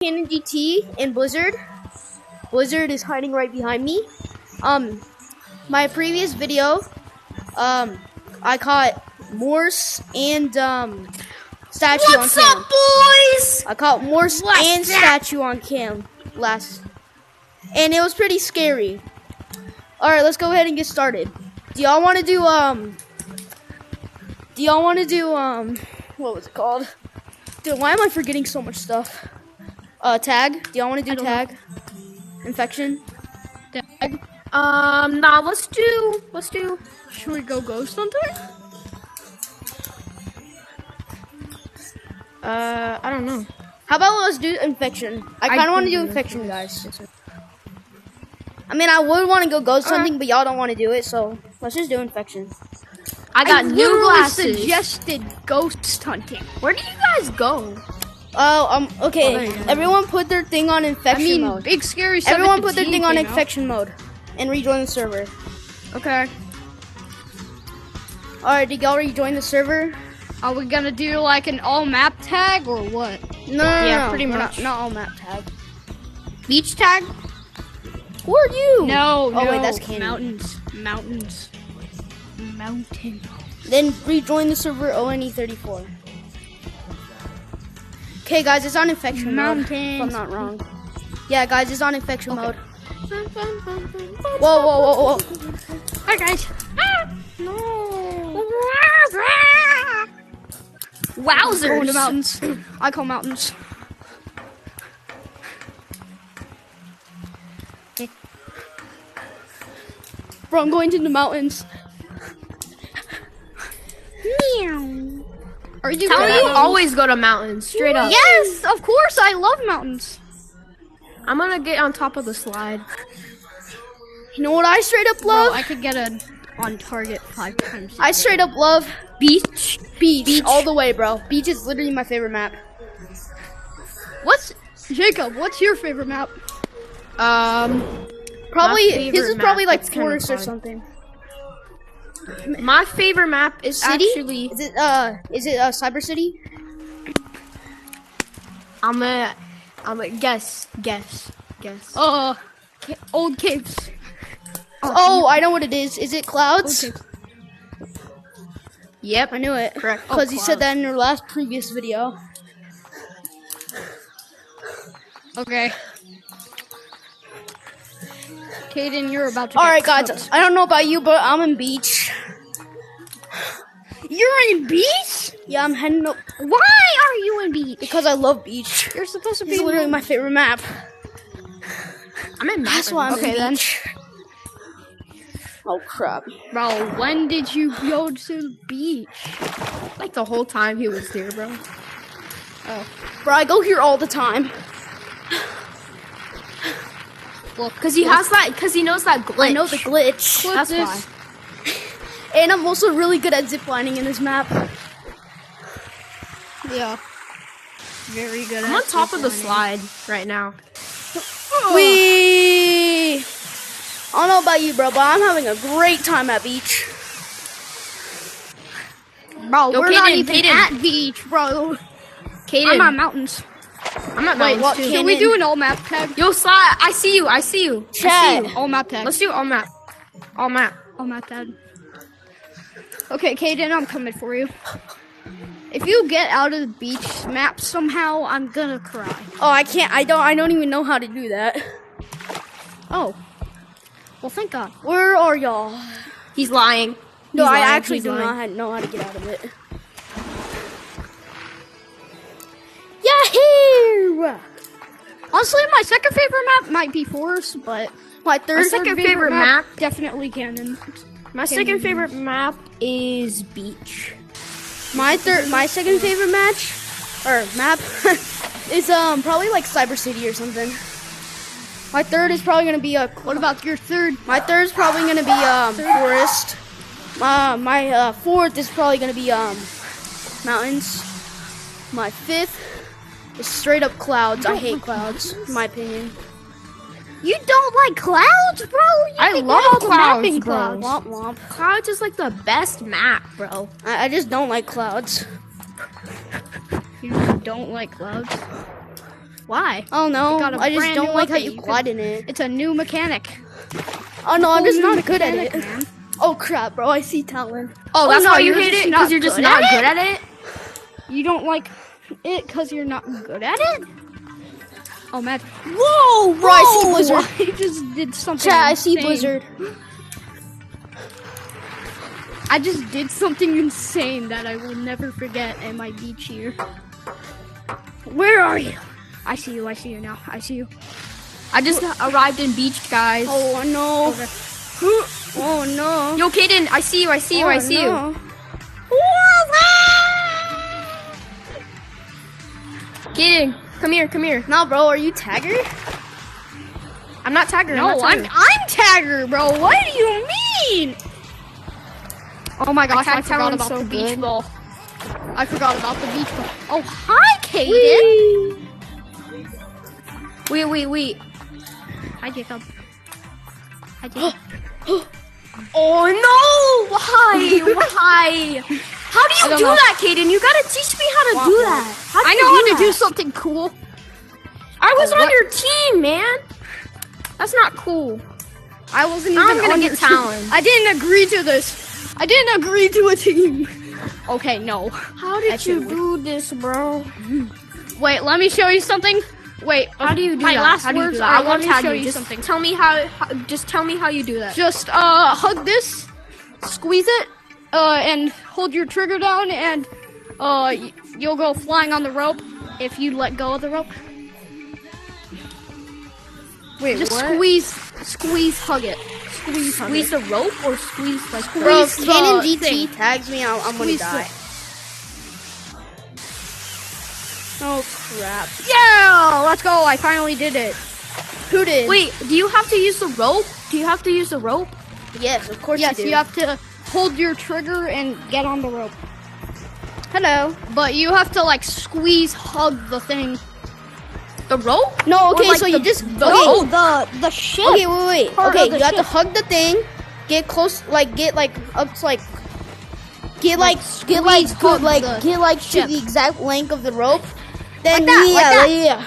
Canon GT and Blizzard. Blizzard is hiding right behind me. My previous video, I caught Morse and Statue on cam. What's up, boys? I caught Morse and Statue on cam and it was pretty scary. All right, let's go ahead and get started. Do y'all want to do what was it called? Dude, why am I forgetting so much stuff? Tag. Do y'all want to do tag? Infection. Tag. Nah. Let's do. Should we go ghost hunter? I don't know. How about let's do infection? I kind of want to do infection, guys. I mean, I would want to go ghost hunting, but y'all don't want to do it, so let's just do infection. I got new glasses. Suggested ghost hunting. Where do you guys go? Oh, okay. Everyone put their thing on infection mode. Big scary. Everyone put their thing on infection mode and rejoin the server. Okay. All right, did y'all rejoin the server? Are we gonna do like an all map tag or what? No, pretty much. Not all map tag. Beach tag? Who are you? No. Oh wait, that's Canyon. Mountains. Then rejoin the server ONE34. Okay, guys, it's on infection mode. If I'm not wrong. Yeah, guys, it's on infection mode. Whoa. Hi guys. No. Wowzers! Going to mountains. I call mountains. Bro, I'm going to the mountains. Are you? How do you always go to mountains? Straight up. Yes, of course. I love mountains. I'm gonna get on top of the slide. You know what I straight up Bro, love? I could get a on target 5 times. I straight up love Beach. beach all the way, bro. Beach is literally my favorite map. Jacob? What's your favorite map? Probably favorite his is map, probably like that's kinda forest or fun. something. My favorite map is City? actually. Is it Cyber City? I'm a guess. Old caves. Oh, I know what it is. Is it clouds? Okay. Yep. I knew it. Correct. Because you said that in your last previous video. Okay. Caden, you're about to. All get right, guys. cooked. I don't know about you, but I'm in beach. You're in beach? Yeah, I'm heading up Why are you in beach? because I love beach. You're supposed to be. It's literally my favorite map. I'm in That's why I'm Okay, in then. beach. Oh crap! Bro, when did you go to the beach? Like the whole time he was there, bro. Bro, I go here all the time. Look, Cause he has that. Cause he knows that glitch. I know the glitch. That's this. why. And I'm also really good at ziplining in this map. Yeah. Very good. I'm on top of the slide right now. Wee! I don't know about you, bro, but I'm having a great time at beach. Bro, Yo, we're not Caden, even Caden. at beach, bro. Caden. I'm on mountains. I'm at Wait, mountains what? too. Can we do an all map tag? Yo, slide. I see you. I see you. Chat. All map tag. Let's do all map. All map. All map tag. Okay, Caden, I'm coming for you. If you get out of the beach map somehow, I'm gonna cry. Oh, I can't. I don't even know how to do that. Oh. Well, thank God. Where are y'all? He's lying. No, He's I lying. actually He's do lying. not know how to get out of it. Yahoo! Honestly, my second favorite map might be Forest, but My third second favorite map- definitely Cannon. My second favorite map is beach. My second favorite map is probably like Cyber City or something. My third is probably gonna be What about your third? my third is probably gonna be forest. My fourth is probably gonna be mountains. My fifth is straight up clouds. I hate clouds, in my opinion. You don't like clouds, bro? I can love get all the clouds, mapping bro. clouds. Womp womp. Clouds is like the best map, bro. I just don't like clouds. You don't like clouds? Why? Oh no, got a I just brand don't new like how update. you You glide in it. It's a new mechanic. Oh no, I'm Whole just new not good at mechanic, it. man. Oh crap, bro, I see Talon. Oh, that's no, why you you're hate just it? not Because you're just good not at good at it? You don't like it because you're not good at it? Oh, man. Whoa, bro, I see Blizzard. I just did something Chat, I see insane. Blizzard. I just did something insane that I will never forget at my beach here. Where are you? I see you now. I see you. I just arrived in beach, guys. Oh no. Okay. Oh no. Yo, Kaden, I see you, I see you, I see you. Kaden, come here, come here. No, bro, are you Tagger? I'm not Tagger. No, I'm Tagger, bro. What do you mean? Oh my gosh, I tagged forgot Talon about so the beach good. ball. I forgot about the beach ball. Oh, hi, Kaden. Wait. Hi, Jacob. Hi, Jacob. Oh no! Why? Why? How do you don't do know. that, Kaden? You gotta teach me how to do that. How do I you know how to that? do something cool. I was on what? your team, man. That's not cool. I wasn't Now even I'm gonna on get your team. Talon. I didn't agree to this. I didn't agree to a team. Okay, no. How did you do this, bro? Wait, let me show you something. Wait, How do you do my that? last How do you words do that? are, I let won't me tag show you. you Just something. tell me how. Just tell me how you do that. Just hug this, squeeze it, and hold your trigger down, and you'll go flying on the rope if you let go of the rope. Wait, Just what? squeeze, hug it. Squeeze, hug Squeeze it. the rope or squeeze like the Bro, if Squeeze the Kaden GT thing. tags me, I'm gonna Squeeze die. Oh crap. Yeah, let's go. I finally did it. Who did? Wait, do you have to use the rope? Do you have to use the rope? Yes, of course Yes, you do. you have to hold your trigger and get on the rope. Hello. But you have to like squeeze, hug the thing. The rope? No, Or, okay, like, so you just the okay. boat? the ship. Okay, wait. part Okay, of the you have to ship. hug the thing, get close, get up to get squeeze, hug the to ship. the exact length of the rope. Then Like that, yeah.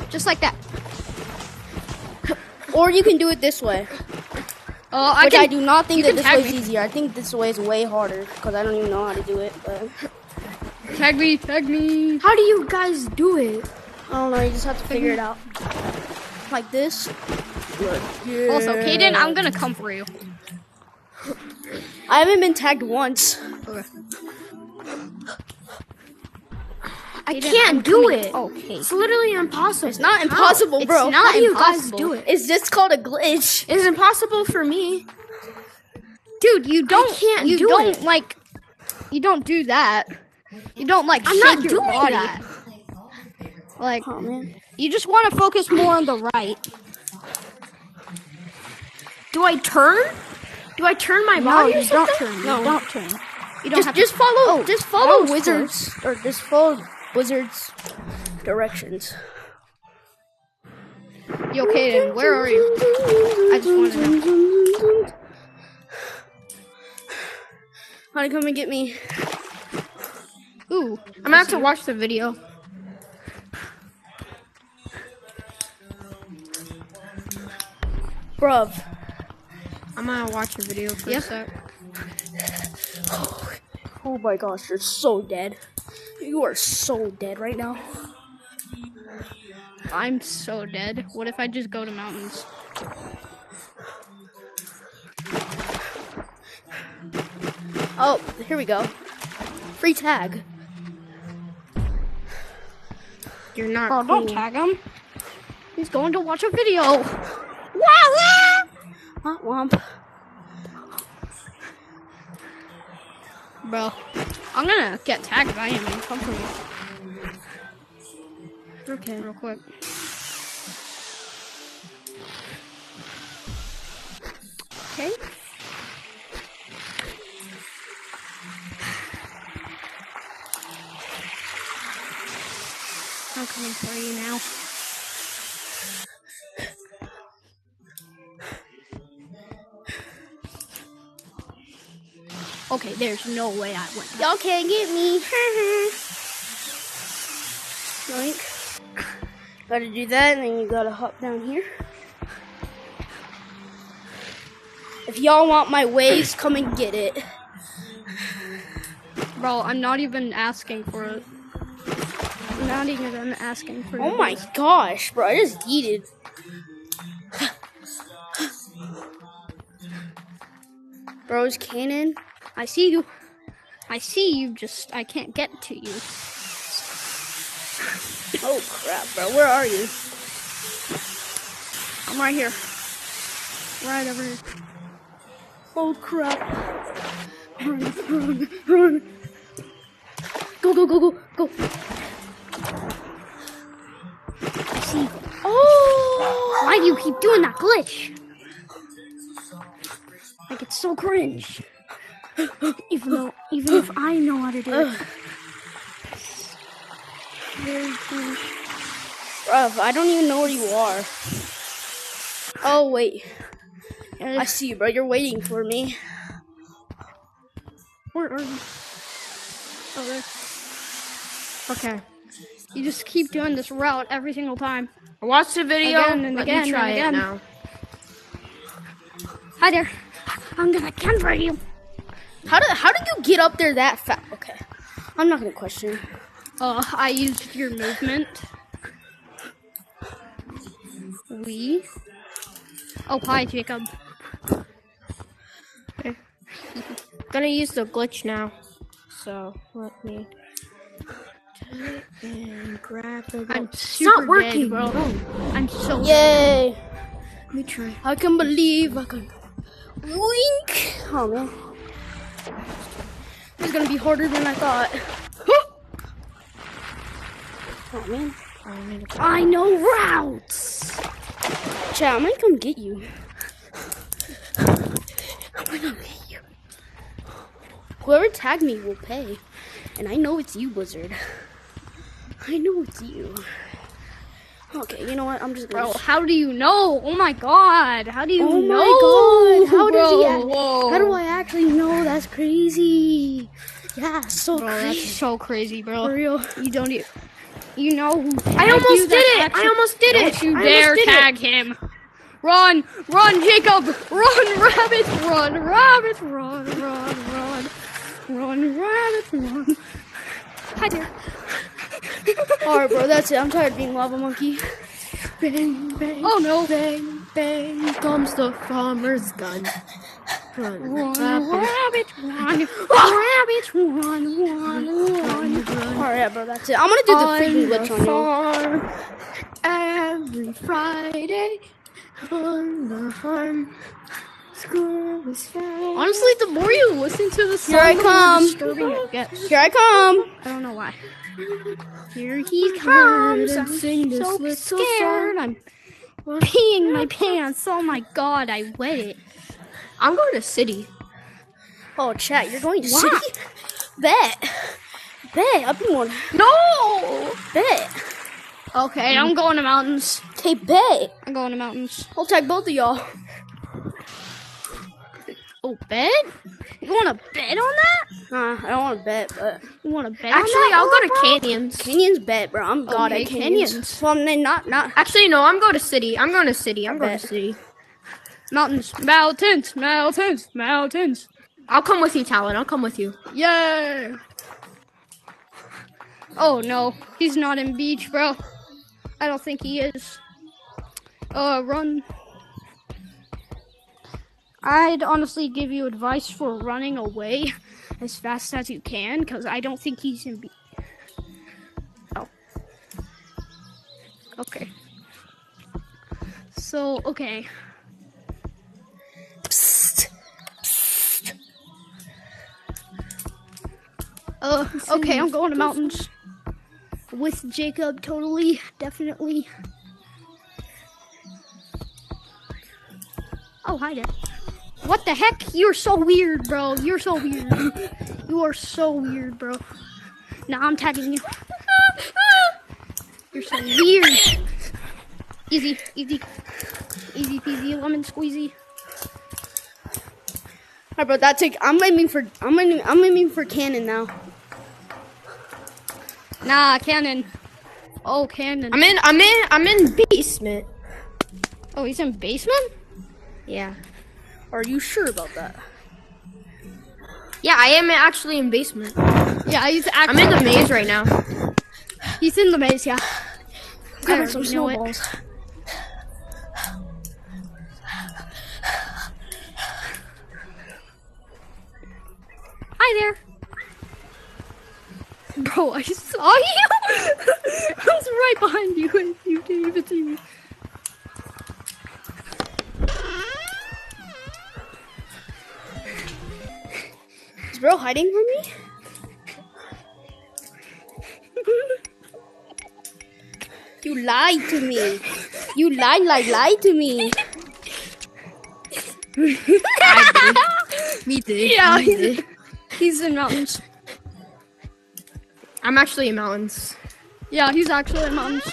Just like that. Or you can do it this way. I Which I do not think you that can this tag way is me. easier. I think this way is way harder because I don't even know how to do it. But Tag me. How do you guys do it? I don't know. You just have to figure it out. Like this. Also, Kaden, I'm gonna come for you. I haven't been tagged once. Okay. I Kaden, can't I'm do coming. it. Okay. It's literally impossible. It's not impossible, It's bro. not How do you impossible. guys do it? It's just called a glitch. It's impossible for me. Dude, you don't. can't You do don't it. like. You don't do that. You don't like. I'm shake not your doing body. that. Like, Oh man. you just want to focus more on the right. Do I turn? Do I turn my No, body or you don't something? turn. No. You don't turn. You don't have Just to. follow. Just follow that was wizards or just follow wizards' directions. Yo, Kaden, where are you? I just want to know. Honey, come and get me. Ooh, I'm gonna have to watch the video. Bruv. I'm gonna watch the video for Yeah. a sec. Oh my gosh, you're so dead. You are so dead right now. I'm so dead. What if I just go to mountains? Oh, here we go. Free tag. You're not Bro, cool. don't tag him. He's going to watch a video. Womp womp. Bro, I'm gonna get tagged by him and come for you Okay. real quick. Okay. I'm coming for you now. Okay, there's no way I went. Y'all can't get me. Yoink. Gotta do that, and then you gotta hop down here. If y'all want my ways, come and get it. Bro, I'm not even asking for it. I'm not even asking for it. Oh my gosh, bro, I just yeeted. Bro's cannon. I see you. I see you, just I can't get to you. Oh crap, bro, where are you? I'm right here. Right over here. Oh crap. Run, run, run. Go, go, go, go, go. I see. Oh! Why do you keep doing that glitch? Like, it's so cringe. Even if I know how to do it. Very cringe. Bruv, I don't even know where you are. Oh, wait. I see you, bro. You're waiting for me. Where are you? Oh, there. Okay. You just keep doing this route every single time. I watched the video. Again and Let again me try and it again. now. Hi there. I'm gonna convert you. How did you get up there that fast? Okay. I'm not gonna question. I used your movement. Oh, hi, Jacob. Gonna use the glitch now. So let me and grab the. I'm It's super not working, dead, bro. I'm so Yay! Let me try. I can believe I can. Wink! Oh man. This is gonna be harder than I thought. Oh man. I know routes. Chat, I'm gonna come get you. I'm gonna come get you. Whoever tagged me will pay. And I know it's you, Blizzard. I know it's you. Okay, you know what? I'm just gonna. Bro, how do you know? Oh my god. How do you Oh know? my god! How does he? Whoa. How do I actually know? That's crazy. Yeah, so Bro, crazy. that's so crazy, bro. For real. You don't even. You know who tagged I almost you? did That's it. actually- I almost did it. Don't you I dare almost did it. tag him. Run, run, Jacob. Run, rabbit, run, rabbit, run, run, run. Run, rabbit, run. Hi there. Alright, bro, that's it. I'm tired of being lava monkey. Bang, bang. Oh no. Bang, bang. Comes the farmer's gun. Run, Run, rabbit. rabbit, run. Rabbit, run, run, run. Alright, bro, that's it. I'm gonna do the freaking glitch on you. farm every Friday on the farm. School is found. Honestly, the more you listen to the song, Here I the come. more disturbing it gets. Here I come. I don't know why. Here he comes. I'm Sing this so little scared. I'm peeing my pants. Oh my god, I wet it. I'm going to city. Oh, chat, you're going to Why? city? Bet. Bet. I've been going. No! Bet. Okay, I'm going to mountains. Okay, bet. I'm going to mountains. I'll tag both of y'all. Oh, bet? You want to bet on that? I don't want to bet, but You want to bet Actually, on that? I'll go to bro? canyons. Canyons bet, bro. I'm god Okay, at canyons. canyons. Well, then not. Actually, no, I'm going to city. I'm going to city. I'm going bet. to city. Mountains. Mountains. Mountains. Mountains. I'll come with you, Talon. I'll come with you. Yay! Oh no, he's not in beach, bro. I don't think he is. Run. I'd honestly give you advice for running away as fast as you can, because I don't think he's in beach. Oh. Okay. So, okay. Psst. Okay, I'm going to mountains. With Jacob, totally, definitely. Oh, hi there. What the heck? You're so weird, bro. You're so weird. You are so weird, bro. Now I'm tagging you. You're so weird. Easy, easy. Easy peasy, lemon squeezy. Alright, bro. That's it. I'm aiming for cannon now. Nah, cannon. Oh, Cannon. I'm in basement. Oh, he's in basement? Yeah. Are you sure about that? Yeah, I am actually in basement. Yeah, he's I'm actually. in the maze right now. He's in the maze, yeah. Grab some You know it. snowballs. Hi there. Bro, I saw you. I was right behind you and you didn't even see me. Is bro hiding from me? You lied to me. You lied to me. Me too. Yeah, he's in mountains. I'm actually in mountains. Yeah, he's actually in mountains.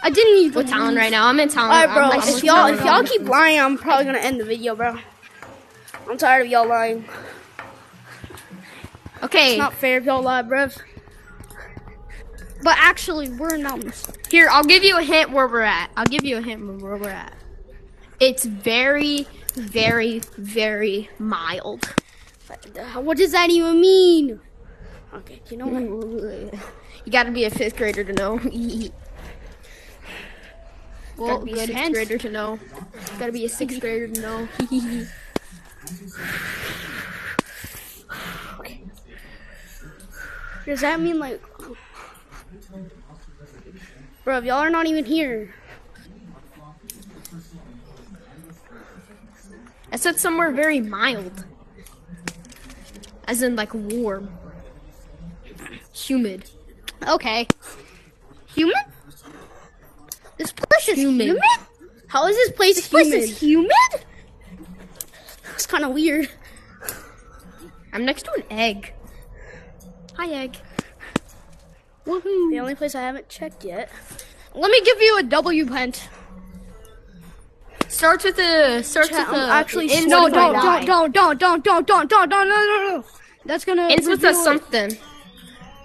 I didn't even. With Talon right now. I'm in Talon. Alright, bro. I'm If with y'all Talon. keep lying, I'm probably gonna end the video, bro. I'm tired of y'all lying. Okay. It's not fair if y'all lie, bro. But actually, we're in mountains. Here, I'll give you a hint where we're at. It's very, very, very mild. What does that even mean? Okay, you know what? You gotta be a 5th grader to know. Well, Gotta be a good 6th hint. grader to know. Gotta be a 6th grader to know. Does that mean like, bro? Y'all are not even here. I said somewhere very mild. As in like warm. Humid. Okay. Human? This place is humid? How is this place This place humid? is humid? It's kind of weird. I'm next to an egg. Hi, egg. Woohoo. The only place I haven't checked yet. Let me give you a W hint. Starts with a. I'm actually ends No, with a Y. don't. That's gonna. Ends with a reveal it. something.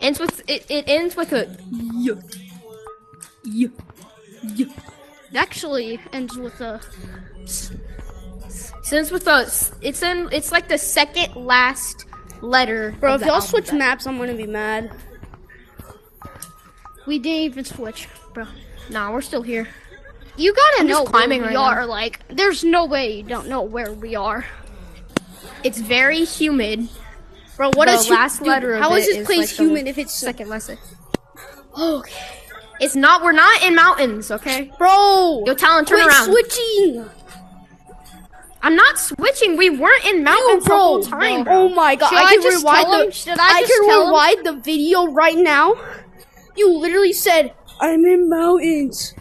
Ends with it ends with a. It actually ends with a. Ends with a. It's like the second last letter. Bro, of if the y'all switch alphabet. maps, I'm gonna be mad. We didn't even switch, bro. Nah, we're still here. You gotta I'm know just climbing where we right now. are. Like, there's no way you don't know where we are. It's very humid. Bro, what The is last letter of How is it this is place like the humid if it's Second lesson. okay? It's not. We're not in mountains, okay? Bro, Yo, Talon, turn quit around. switching. I'm not switching. We weren't in mountains the whole time. Oh my god! Should I I can just rewind tell him? the. Should I just can tell him? rewind the video right now. You literally said, "I'm in mountains,"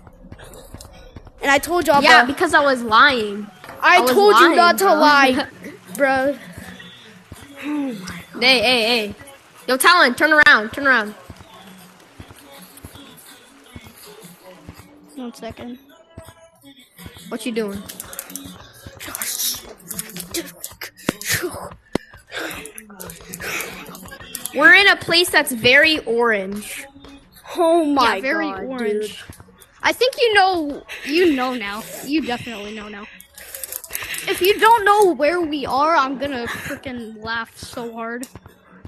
and I told y'all. Yeah, bro, because I was lying. I was told you lying, not to bro. lie, bro. Hey. Yo, Talon, turn around. Turn around. 1 second. What you doing? We're in a place that's very orange. Oh my Yeah, very god, orange. dude. I think you know. You know now. You definitely know now. If you don't know where we are, I'm gonna freaking laugh so hard.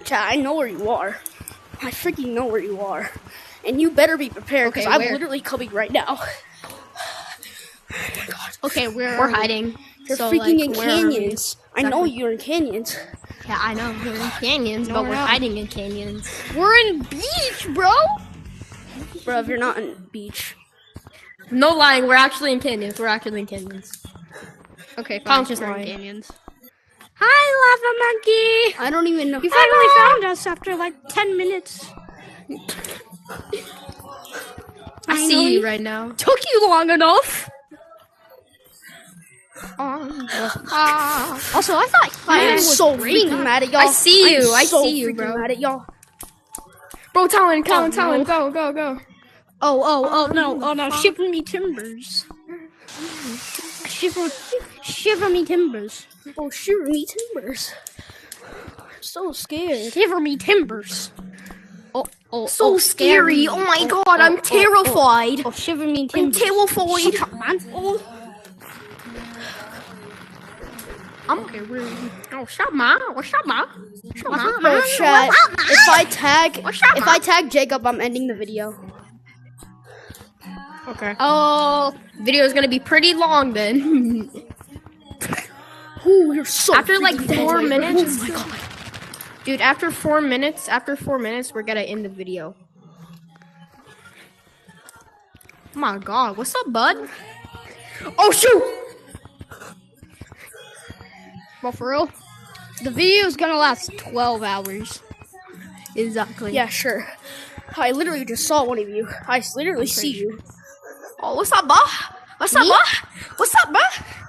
Chat, I know where you are. I freaking know where you are, and you better be prepared because Okay, I'm where? literally coming right now. Okay, where We're are we? hiding. You're So, freaking like, in where are we? canyons. I know you're in canyons. Yeah, I know. We're in canyons, No, but we're we're not. hiding in canyons. We're in beach, bro. Bro, if you're not in beach. No lying. We're actually in canyons. We're actually in canyons. Okay, Tom's fine. just We're in lying. canyons. Hi, lava monkey. I don't even know. You finally found us after like 10 minutes. I know see you you- right now. Took you long enough. Also, I thought I am human was so great. freaking mad at y'all. I see you. I'm I so see you, freaking bro. Mad at y'all. Bro, Talon, no. go. Oh no, shiver me timbers. Shiver me timbers. Oh, shiver me timbers. I'm so scared. Shiver me timbers. So scary. Oh my god, I'm terrified. Oh, shiver me I'm timbers. terrified. Shut up, man. Okay, where are you? Oh, shut ma. What's up, ma? Shut ma. Bro, chat. What's up, If I tag Jacob, I'm ending the video. Okay. Oh, video is gonna be pretty long then. Ooh, you're so After like freaking 4 dead. minutes. Oh my god. Dude, after 4 minutes, we're gonna end the video. Oh my god, what's up, bud? Oh shoot! Well, for real, the video is gonna last 12 hours. Exactly. Yeah, sure. I literally just saw one of you. I literally see you. Oh, what's up, bud? What's up, bud? What's up, bud?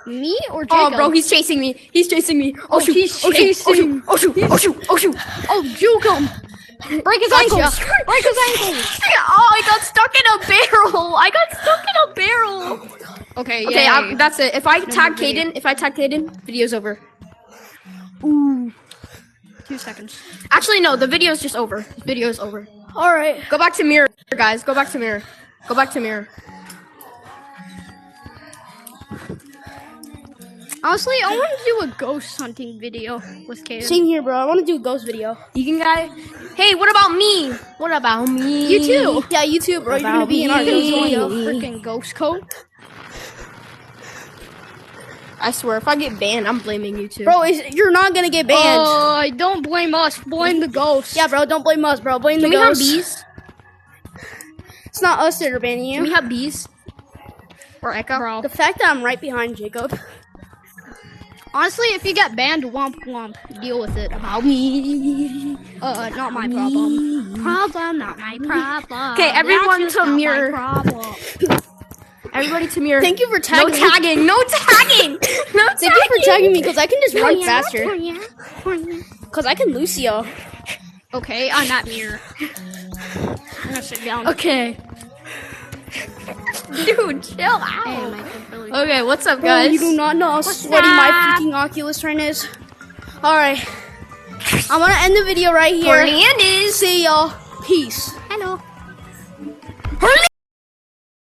Me or Jacob? Oh, bro, he's chasing me. He's chasing me. Oh, shoot. he's Oh, shoot. Oh, shoot. chasing. Oh, shoot. Oh, shoot. Oh, shoot. Oh, juke him! Break his ankles! Break his ankles! Oh, I got stuck in a barrel. Okay, Okay, yeah. that's it. If I tag Caden, video's over. Ooh. 2 seconds. Actually, no, the video's just over. Video's over. All right. Go back to mirror, guys. Go back to mirror. Go back to mirror. Honestly, I want to do a ghost hunting video with Kaden. Same here, bro. I want to do a ghost video. You can, guy. Hey, what about me? What about me? You too. Yeah, you too, bro. You're gonna be in our me? ghost Join video. the freaking ghost code. I swear, if I get banned, I'm blaming you too. Bro, you're not gonna get banned. Don't blame us. Blame the ghost. Yeah, bro. Don't blame us, bro. Blame Can the we have ghost. bees? It's not us that are banning Can we you. have bees? Or Echo? Bro. The fact that I'm right behind Jacob. Honestly, if you get banned, womp womp. Deal with it. About me. Not my problem. Problem, not my problem. Okay, everyone That's to not mirror. my problem. Everybody to mirror. Thank you for No tagging me. tagging. No tagging. No tagging. Thank you for tagging me because I can just run faster. Yeah. Because I can Lucio. Okay, I'm not mirror. I'm gonna sit down. Okay. Dude, chill out. Hey, my Billy. Okay, what's up, Bro, guys? you do not know how sweaty my freaking Oculus Rift is. Alright. I'm gonna end the video right here. Hernandez. See y'all. Peace. Hello. Hernandez.